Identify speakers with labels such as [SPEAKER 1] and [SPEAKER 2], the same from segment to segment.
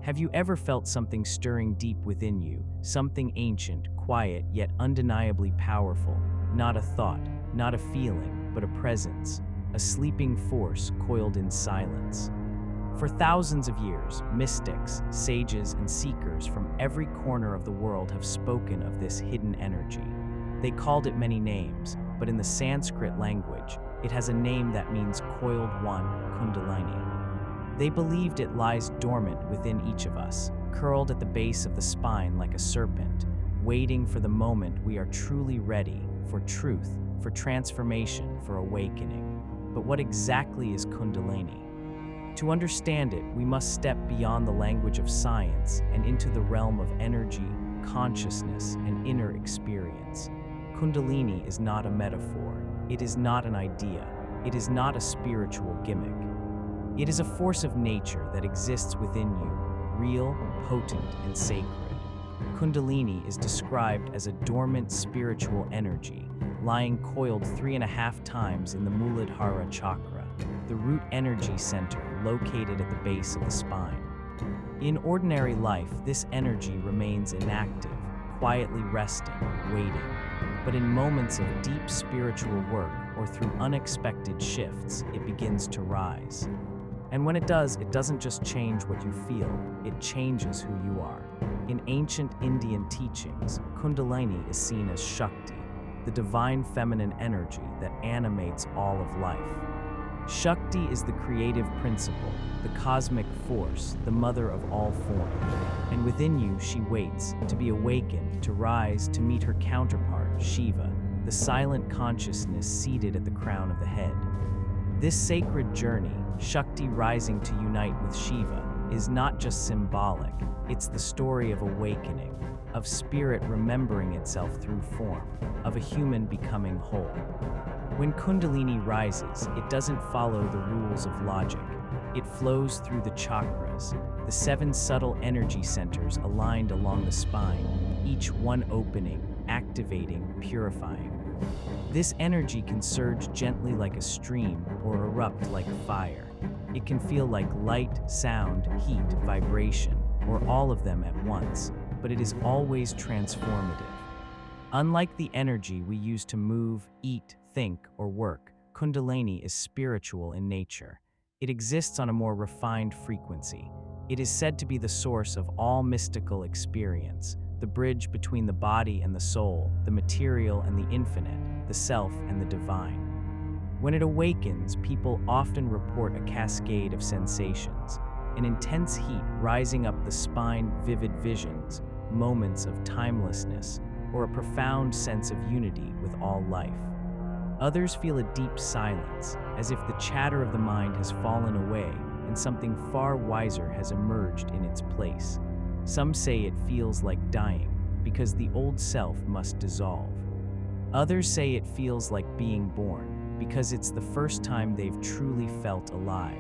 [SPEAKER 1] Have you ever felt something stirring deep within you, something ancient, quiet, yet undeniably powerful? Not a thought, not a feeling, but a presence, a sleeping force coiled in silence. For thousands of years, mystics, sages, and seekers from every corner of the world have spoken of this hidden energy. They called it many names, but in the Sanskrit language, it has a name that means coiled one, Kundalini. They believed it lies dormant within each of us, curled at the base of the spine like a serpent, waiting for the moment we are truly ready for truth, for transformation, for awakening. But what exactly is Kundalini? To understand it, we must step beyond the language of science and into the realm of energy, consciousness, and inner experience. Kundalini is not a metaphor. It is not an idea. It is not a spiritual gimmick. It is a force of nature that exists within you, real, potent, and sacred. Kundalini is described as a dormant spiritual energy, lying coiled 3.5 times in the Muladhara chakra, the root energy center located at the base of the spine. In ordinary life, this energy remains inactive, quietly resting, waiting. But in moments of deep spiritual work or through unexpected shifts, it begins to rise. And when it does, it doesn't just change what you feel, it changes who you are. In ancient Indian teachings, Kundalini is seen as Shakti, the divine feminine energy that animates all of life. Shakti is the creative principle, the cosmic force, the mother of all form. And within you, she waits to be awakened, to rise, to meet her counterpart, Shiva, the silent consciousness seated at the crown of the head. This sacred journey, Shakti rising to unite with Shiva, is not just symbolic, it's the story of awakening, of spirit remembering itself through form, of a human becoming whole. When Kundalini rises, it doesn't follow the rules of logic. It flows through the chakras, the 7 subtle energy centers aligned along the spine, each one opening, activating, purifying. This energy can surge gently like a stream or erupt like fire. It can feel like light, sound, heat, vibration, or all of them at once, but it is always transformative. Unlike the energy we use to move, eat, think, or work, Kundalini is spiritual in nature. It exists on a more refined frequency. It is said to be the source of all mystical experience, the bridge between the body and the soul, the material and the infinite, the self and the divine. When it awakens, people often report a cascade of sensations, an intense heat rising up the spine, vivid visions, moments of timelessness, or a profound sense of unity with all life. Others feel a deep silence, as if the chatter of the mind has fallen away and something far wiser has emerged in its place. Some say it feels like dying, because the old self must dissolve. Others say it feels like being born, because it's the first time they've truly felt alive.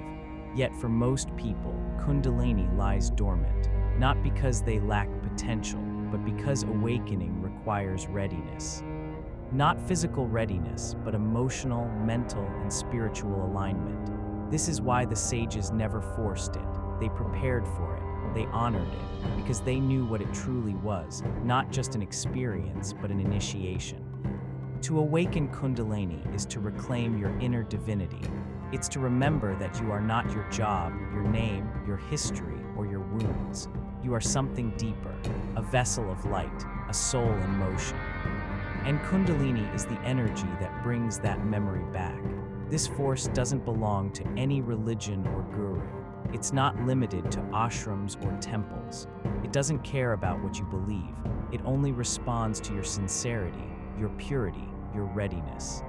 [SPEAKER 1] Yet for most people, Kundalini lies dormant, not because they lack potential, but because awakening requires readiness. Not physical readiness, but emotional, mental, and spiritual alignment. This is why the sages never forced it. They prepared for it. They honored it, because they knew what it truly was, not just an experience, but an initiation. To awaken Kundalini is to reclaim your inner divinity. It's to remember that you are not your job, your name, your history, or your wounds. You are something deeper, a vessel of light, a soul in motion. And Kundalini is the energy that brings that memory back. This force doesn't belong to any religion or guru. It's not limited to ashrams or temples. It doesn't care about what you believe. It only responds to your sincerity, your purity, your readiness.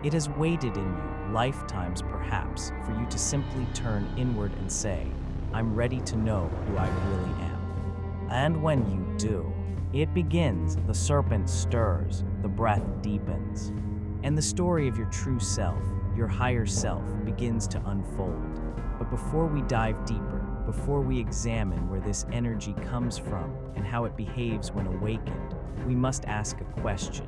[SPEAKER 1] It has waited in you, lifetimes perhaps, for you to simply turn inward and say, I'm ready to know who I really am. And when you do, it begins, the serpent stirs, the breath deepens, and the story of your true self, your higher self, begins to unfold. But before we dive deeper, before we examine where this energy comes from and how it behaves when awakened, we must ask a question.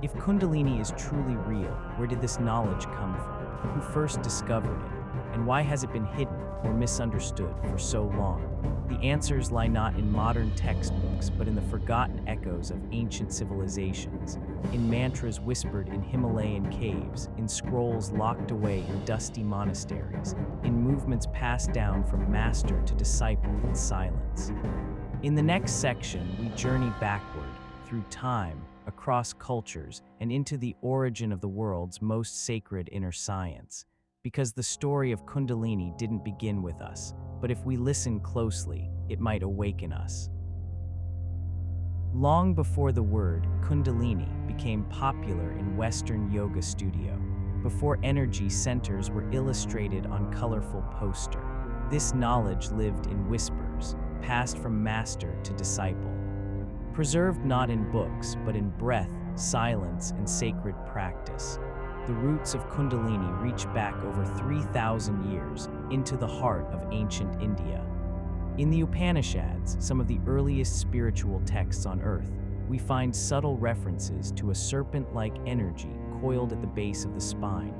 [SPEAKER 1] If Kundalini is truly real, where did this knowledge come from? Who first discovered it? And why has it been hidden or misunderstood for so long? The answers lie not in modern textbooks, but in the forgotten echoes of ancient civilizations, in mantras whispered in Himalayan caves, in scrolls locked away in dusty monasteries, in movements passed down from master to disciple in silence. In the next section, we journey backward, through time, across cultures, and into the origin of the world's most sacred inner science. Because the story of Kundalini didn't begin with us, but if we listen closely, it might awaken us. Long before the word Kundalini became popular in Western yoga studio, before energy centers were illustrated on colorful poster, this knowledge lived in whispers, passed from master to disciple. Preserved not in books, but in breath, silence, and sacred practice. The roots of Kundalini reach back over 3,000 years into the heart of ancient India. In the Upanishads, some of the earliest spiritual texts on earth, we find subtle references to a serpent-like energy coiled at the base of the spine,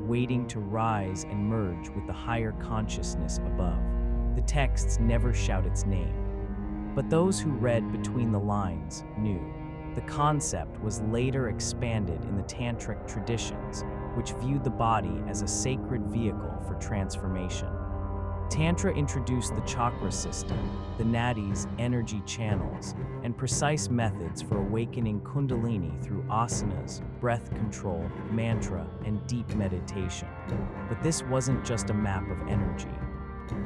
[SPEAKER 1] waiting to rise and merge with the higher consciousness above. The texts never shout its name, but those who read between the lines knew. The concept was later expanded in the Tantric traditions, which viewed the body as a sacred vehicle for transformation. Tantra introduced the chakra system, the nadis, energy channels, and precise methods for awakening Kundalini through asanas, breath control, mantra, and deep meditation. But this wasn't just a map of energy.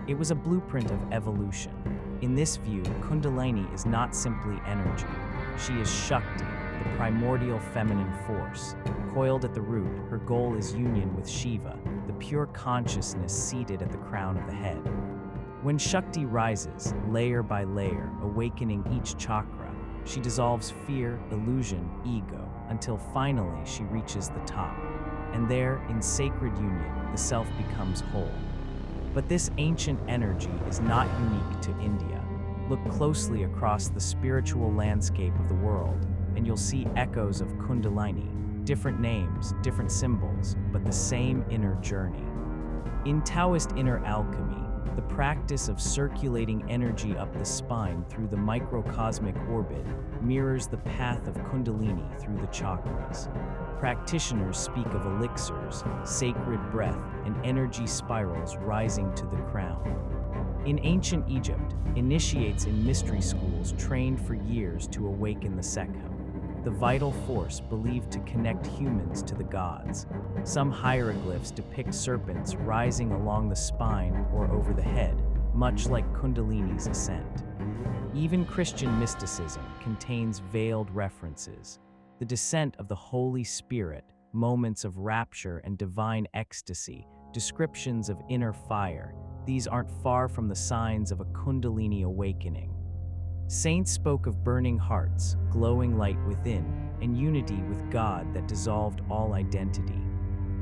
[SPEAKER 1] It was a blueprint of evolution. In this view, Kundalini is not simply energy. She is Shakti, the primordial feminine force. Coiled at the root, her goal is union with Shiva, the pure consciousness seated at the crown of the head. When Shakti rises, layer by layer, awakening each chakra, she dissolves fear, illusion, ego, until finally she reaches the top. And there, in sacred union, the self becomes whole. But this ancient energy is not unique to India. Look closely across the spiritual landscape of the world, and you'll see echoes of Kundalini, different names, different symbols, but the same inner journey. In Taoist inner alchemy, the practice of circulating energy up the spine through the microcosmic orbit mirrors the path of Kundalini through the chakras. Practitioners speak of elixirs, sacred breath, and energy spirals rising to the crown. In ancient Egypt, initiates in mystery schools trained for years to awaken the Sekhem, the vital force believed to connect humans to the gods. Some hieroglyphs depict serpents rising along the spine or over the head, much like Kundalini's ascent. Even Christian mysticism contains veiled references. The descent of the Holy Spirit, moments of rapture and divine ecstasy, descriptions of inner fire, these aren't far from the signs of a Kundalini awakening. Saints spoke of burning hearts, glowing light within, and unity with God that dissolved all identity.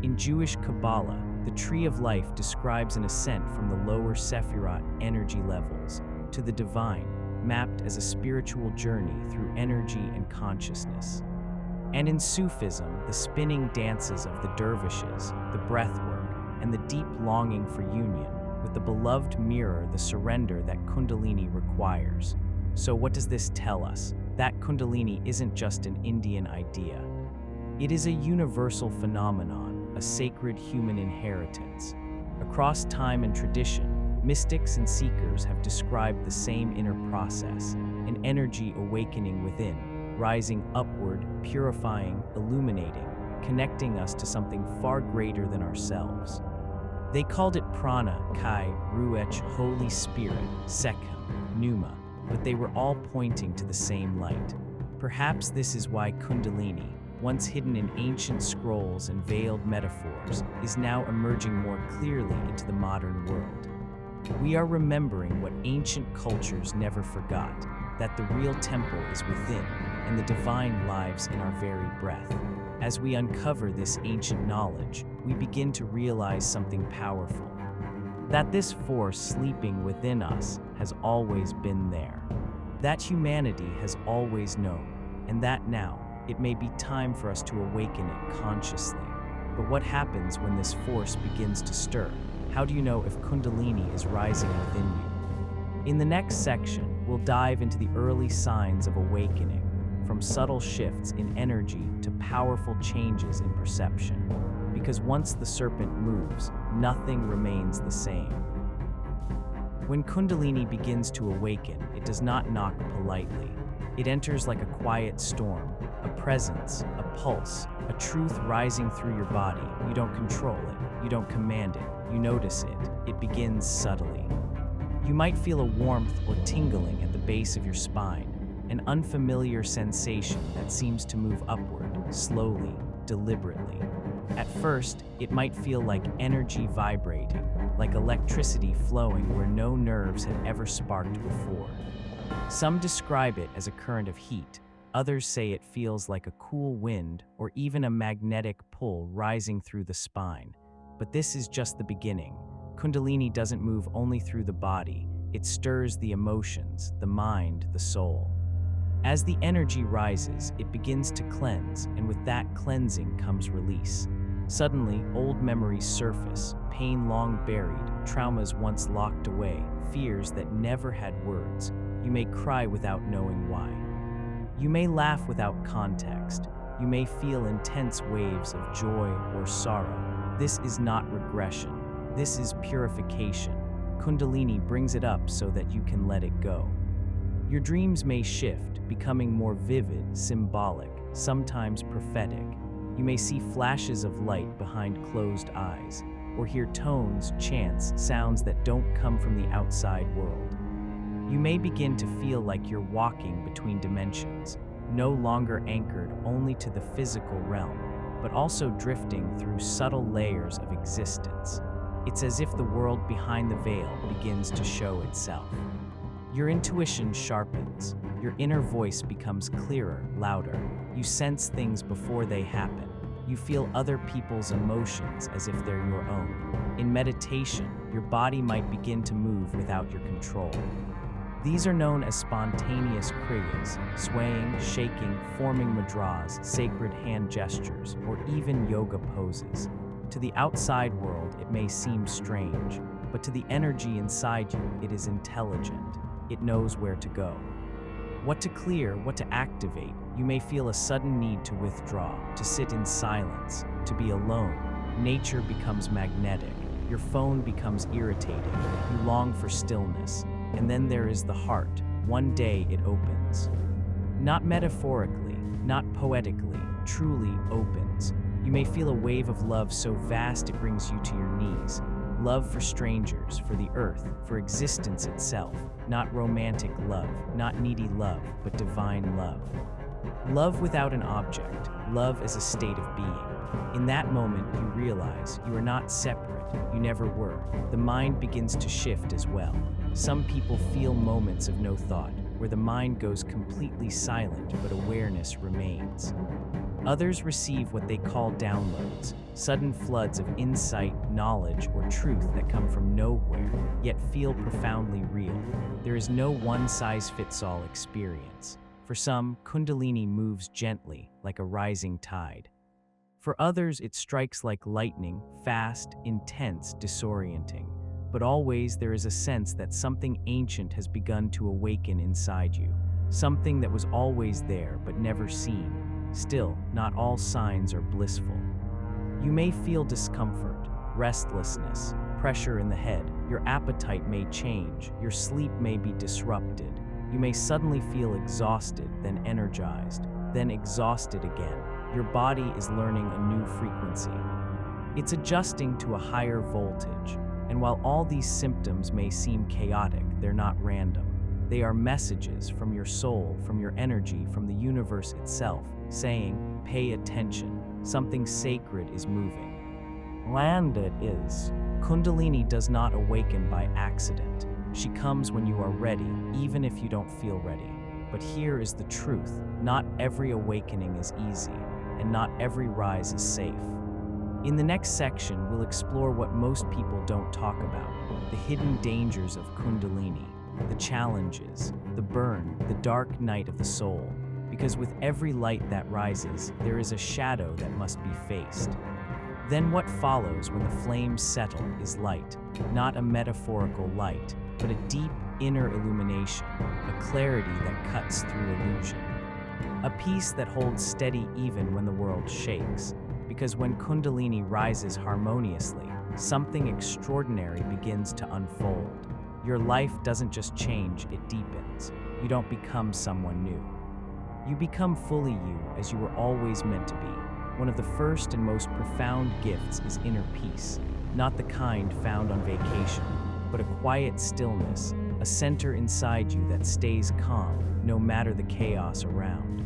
[SPEAKER 1] In Jewish Kabbalah, the Tree of Life describes an ascent from the lower Sephirot energy levels to the divine, mapped as a spiritual journey through energy and consciousness. And in Sufism, the spinning dances of the dervishes, the breathwork, and the deep longing for union with the beloved mirror the surrender that Kundalini requires. So what does this tell us? That Kundalini isn't just an Indian idea. It is a universal phenomenon, a sacred human inheritance. Across time and tradition, mystics and seekers have described the same inner process, an energy awakening within, rising upward, purifying, illuminating, connecting us to something far greater than ourselves. They called it prana, kai, ruach, Holy Spirit, sekhem, pneuma, but they were all pointing to the same light. Perhaps this is why Kundalini, once hidden in ancient scrolls and veiled metaphors, is now emerging more clearly into the modern world. We are remembering what ancient cultures never forgot, that the real temple is within, and the divine lives in our very breath. As we uncover this ancient knowledge, we begin to realize something powerful. That this force sleeping within us has always been there. That humanity has always known, and that now, it may be time for us to awaken it consciously. But what happens when this force begins to stir? How do you know if Kundalini is rising within you? In the next section, we'll dive into the early signs of awakening, from subtle shifts in energy to powerful changes in perception. Because once the serpent moves, nothing remains the same. When Kundalini begins to awaken, it does not knock politely. It enters like a quiet storm, a presence, a pulse, a truth rising through your body. You don't control it, you don't command it, you notice it. It begins subtly. You might feel a warmth or tingling at the base of your spine, an unfamiliar sensation that seems to move upward, slowly, deliberately. At first, it might feel like energy vibrating, like electricity flowing where no nerves had ever sparked before. Some describe it as a current of heat. Others say it feels like a cool wind or even a magnetic pull rising through the spine. But this is just the beginning. Kundalini doesn't move only through the body. It stirs the emotions, the mind, the soul. As the energy rises, it begins to cleanse, and with that cleansing comes release. Suddenly, old memories surface, pain long buried, traumas once locked away, fears that never had words. You may cry without knowing why. You may laugh without context. You may feel intense waves of joy or sorrow. This is not regression. This is purification. Kundalini brings it up so that you can let it go. Your dreams may shift, becoming more vivid, symbolic, sometimes prophetic. You may see flashes of light behind closed eyes, or hear tones, chants, sounds that don't come from the outside world. You may begin to feel like you're walking between dimensions, no longer anchored only to the physical realm, but also drifting through subtle layers of existence. It's as if the world behind the veil begins to show itself. Your intuition sharpens. Your inner voice becomes clearer, louder. You sense things before they happen. You feel other people's emotions as if they're your own. In meditation, your body might begin to move without your control. These are known as spontaneous kriyas, swaying, shaking, forming mudras, sacred hand gestures, or even yoga poses. To the outside world, it may seem strange, but to the energy inside you, it is intelligent. It knows where to go. What to clear, what to activate. You may feel a sudden need to withdraw, to sit in silence, to be alone. Nature becomes magnetic. Your phone becomes irritating. You long for stillness. And then there is the heart. One day it opens. Not metaphorically, not poetically, truly opens. You may feel a wave of love so vast it brings you to your knees. Love for strangers, for the earth, for existence itself. Not romantic love, not needy love, but divine love. Love without an object, love as a state of being. In that moment, you realize you are not separate, you never were. The mind begins to shift as well. Some people feel moments of no thought, where the mind goes completely silent but awareness remains. Others receive what they call downloads, sudden floods of insight, knowledge, or truth that come from nowhere, yet feel profoundly real. There is no one-size-fits-all experience. For some, Kundalini moves gently, like a rising tide. For others, it strikes like lightning, fast, intense, disorienting. But always there is a sense that something ancient has begun to awaken inside you, something that was always there but never seen. Still, not all signs are blissful. You may feel discomfort, restlessness, pressure in the head. Your appetite may change, your sleep may be disrupted. You may suddenly feel exhausted, then energized, then exhausted again. Your body is learning a new frequency. It's adjusting to a higher voltage. And while all these symptoms may seem chaotic, they're not random. They are messages from your soul, from your energy, from the universe itself, saying, pay attention, something sacred is moving. And it is. Kundalini does not awaken by accident. She comes when you are ready, even if you don't feel ready. But here is the truth. Not every awakening is easy, and not every rise is safe. In the next section, we'll explore what most people don't talk about, the hidden dangers of Kundalini, the challenges, the burn, the dark night of the soul. Because with every light that rises, there is a shadow that must be faced. Then what follows when the flames settle is light, not a metaphorical light, but a deep inner illumination, a clarity that cuts through illusion. A peace that holds steady even when the world shakes, because when Kundalini rises harmoniously, something extraordinary begins to unfold. Your life doesn't just change, it deepens. You don't become someone new. You become fully you as you were always meant to be. One of the first and most profound gifts is inner peace, not the kind found on vacation, but a quiet stillness, a center inside you that stays calm no matter the chaos around.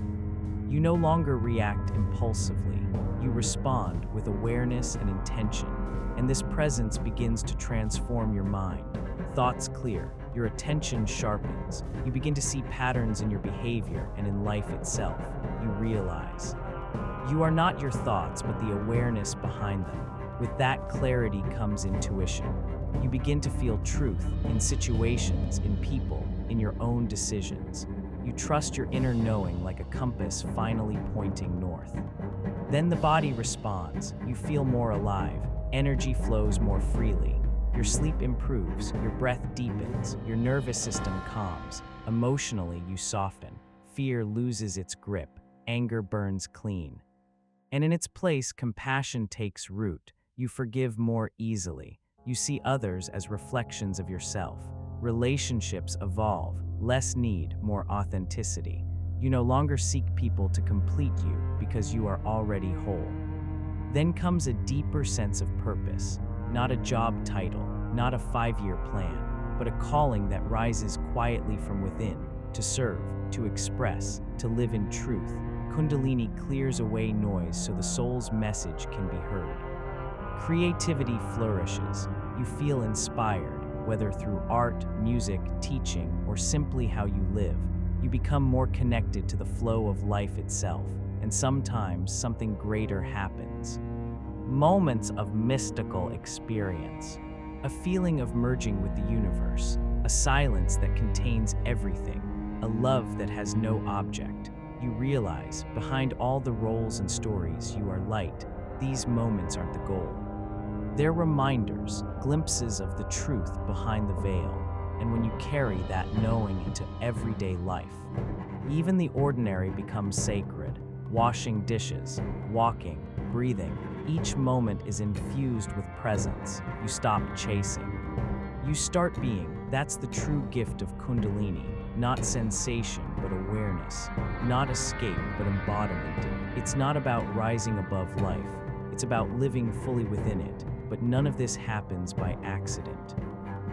[SPEAKER 1] You no longer react impulsively, you respond with awareness and intention, and this presence begins to transform your mind. Thoughts clear, your attention sharpens, you begin to see patterns in your behavior and in life itself. You realize you are not your thoughts, but the awareness behind them. With that clarity comes intuition. You begin to feel truth in situations, in people, in your own decisions. You trust your inner knowing like a compass finally pointing north. Then the body responds. You feel more alive. Energy flows more freely. Your sleep improves. Your breath deepens. Your nervous system calms. Emotionally, you soften. Fear loses its grip. Anger burns clean. And in its place, compassion takes root. You forgive more easily. You see others as reflections of yourself. Relationships evolve. Less need, more authenticity. You no longer seek people to complete you because you are already whole. Then comes a deeper sense of purpose. Not a job title, not a 5-year plan, but a calling that rises quietly from within, to serve, to express, to live in truth. Kundalini clears away noise so the soul's message can be heard. Creativity flourishes. You feel inspired, whether through art, music, teaching, or simply how you live. You become more connected to the flow of life itself, and sometimes something greater happens. Moments of mystical experience. A feeling of merging with the universe. A silence that contains everything. A love that has no object. You realize, behind all the roles and stories, you are light. These moments aren't the goal. They're reminders, glimpses of the truth behind the veil, and when you carry that knowing into everyday life, even the ordinary becomes sacred. Washing dishes, walking, breathing, each moment is infused with presence. You stop chasing. You start being. That's the true gift of Kundalini. Not sensation, but awareness. Not escape, but embodiment. It's not about rising above life. It's about living fully within it. But none of this happens by accident.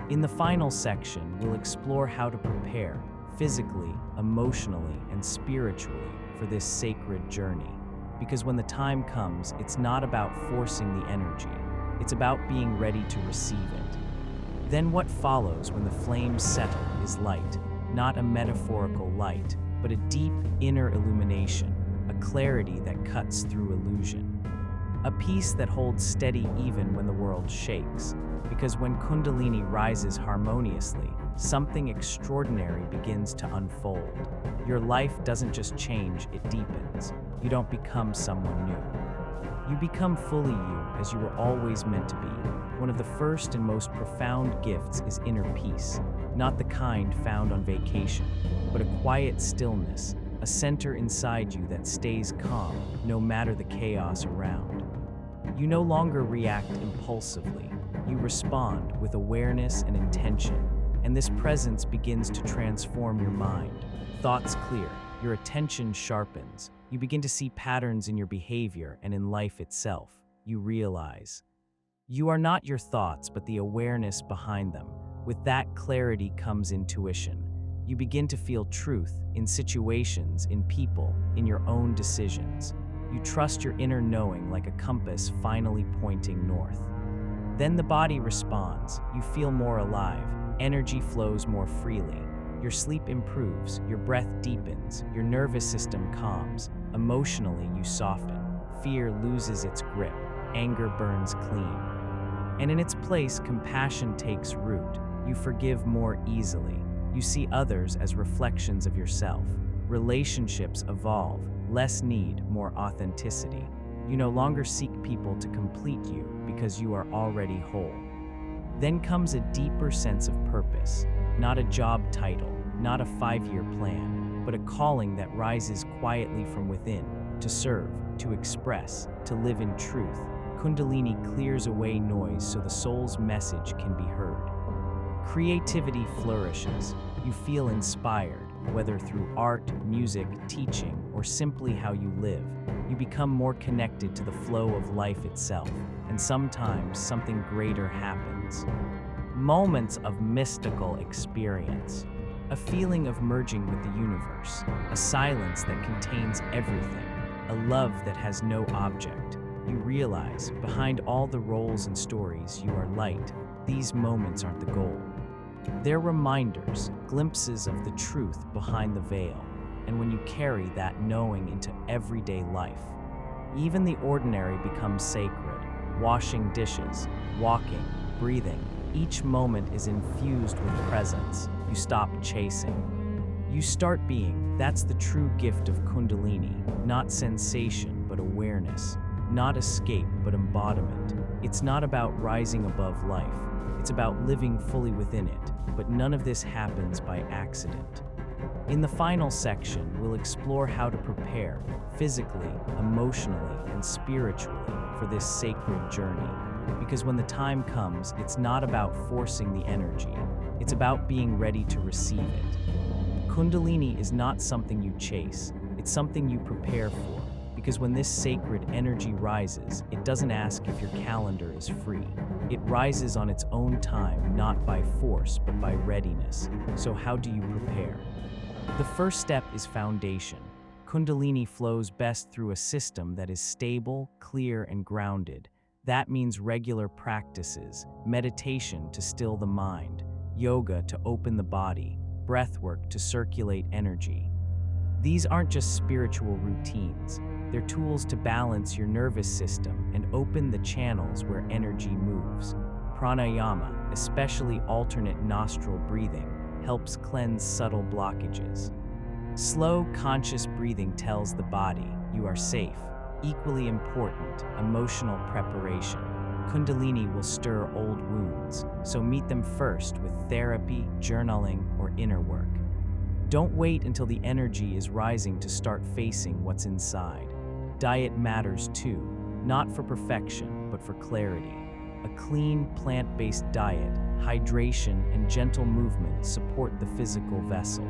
[SPEAKER 1] In the final section, we'll explore how to prepare, physically, emotionally, and spiritually, for this sacred journey. Because when the time comes, it's not about forcing the energy. It's about being ready to receive it. Then what follows when the flames settle is light. Not a metaphorical light, but a deep inner illumination, a clarity that cuts through illusion. A peace that holds steady even when the world shakes, because when Kundalini rises harmoniously, something extraordinary begins to unfold. Your life doesn't just change, it deepens. You don't become someone new. You become fully you as you were always meant to be. One of the first and most profound gifts is inner peace, not the kind found on vacation, but a quiet stillness, a center inside you that stays calm no matter the chaos around. You no longer react impulsively. You respond with awareness and intention, and this presence begins to transform your mind. Thoughts clear, your attention sharpens, you begin to see patterns in your behavior and in life itself. You realize you are not your thoughts, but the awareness behind them. With that clarity comes intuition. You begin to feel truth in situations, in people, in your own decisions. You trust your inner knowing like a compass finally pointing north. Then the body responds. You feel more alive. Energy flows more freely. Your sleep improves. Your breath deepens. Your nervous system calms. Emotionally, you soften. Fear loses its grip. Anger burns clean. And in its place, compassion takes root. You forgive more easily. You see others as reflections of yourself. Relationships evolve. Less need, more authenticity. You no longer seek people to complete you because you are already whole. Then comes a deeper sense of purpose, not a job title, not a 5-year plan, but a calling that rises quietly from within, to serve, to express, to live in truth. Kundalini clears away noise so the soul's message can be heard. Creativity flourishes. You feel inspired, whether through art, music, teaching, or simply how you live. You become more connected to the flow of life itself, and sometimes something greater happens. Moments of mystical experience. A feeling of merging with the universe, a silence that contains everything, a love that has no object. You realize, behind all the roles and stories, you are light. These moments aren't the goal. They're reminders, glimpses of the truth behind the veil, and when you carry that knowing into everyday life, even the ordinary becomes sacred. Washing dishes, walking, breathing, each moment is infused with presence. You stop chasing. You start being. That's the true gift of Kundalini, not sensation, but awareness. Not escape, but embodiment. It's not about rising above life. It's about living fully within it, but none of this happens by accident. In the final section, we'll explore how to prepare, physically, emotionally, and spiritually, for this sacred journey. Because when the time comes, it's not about forcing the energy. It's about being ready to receive it. Kundalini is not something you chase. It's something you prepare for. Because when this sacred energy rises, it doesn't ask if your calendar is free. It rises on its own time, not by force, but by readiness. So how do you prepare? The first step is foundation. Kundalini flows best through a system that is stable, clear, and grounded. That means regular practices, meditation to still the mind, yoga to open the body, breathwork to circulate energy. These aren't just spiritual routines. They're tools to balance your nervous system and open the channels where energy moves. Pranayama, especially alternate nostril breathing, helps cleanse subtle blockages. Slow, conscious breathing tells the body you are safe. Equally important, emotional preparation. Kundalini will stir old wounds, so meet them first with therapy, journaling, or inner work. Don't wait until the energy is rising to start facing what's inside. Diet matters too, not for perfection, but for clarity. A clean, plant-based diet, hydration, and gentle movement support the physical vessel.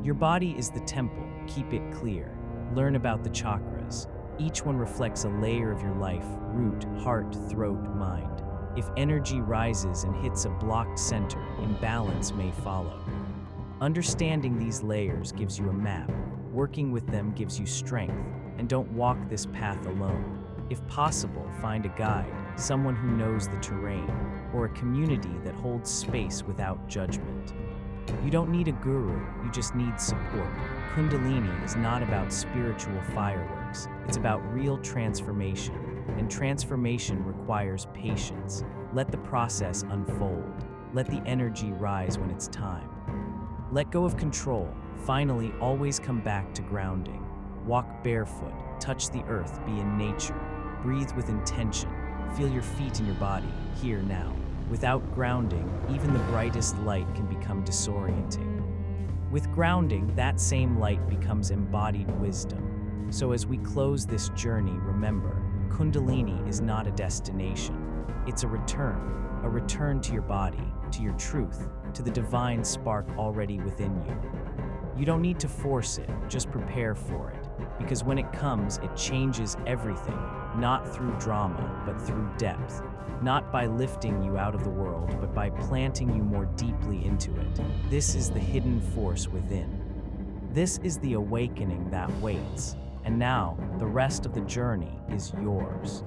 [SPEAKER 1] Your body is the temple, keep it clear. Learn about the chakras. Each one reflects a layer of your life: root, heart, throat, mind. If energy rises and hits a blocked center, imbalance may follow. Understanding these layers gives you a map. Working with them gives you strength. And don't walk this path alone. If possible, find a guide, someone who knows the terrain, or a community that holds space without judgment. You don't need a guru, you just need support. Kundalini is not about spiritual fireworks, it's about real transformation, and transformation requires patience. Let the process unfold. Let the energy rise when it's time. Let go of control. Finally, always come back to grounding. Walk barefoot, touch the earth, be in nature. Breathe with intention. Feel your feet in your body, here now. Without grounding, even the brightest light can become disorienting. With grounding, that same light becomes embodied wisdom. So as we close this journey, remember, Kundalini is not a destination. It's a return to your body, to your truth, to the divine spark already within you. You don't need to force it, just prepare for it. Because when it comes, it changes everything, not through drama, but through depth. Not by lifting you out of the world, but by planting you more deeply into it. This is the hidden force within. This is the awakening that waits. And now, the rest of the journey is yours.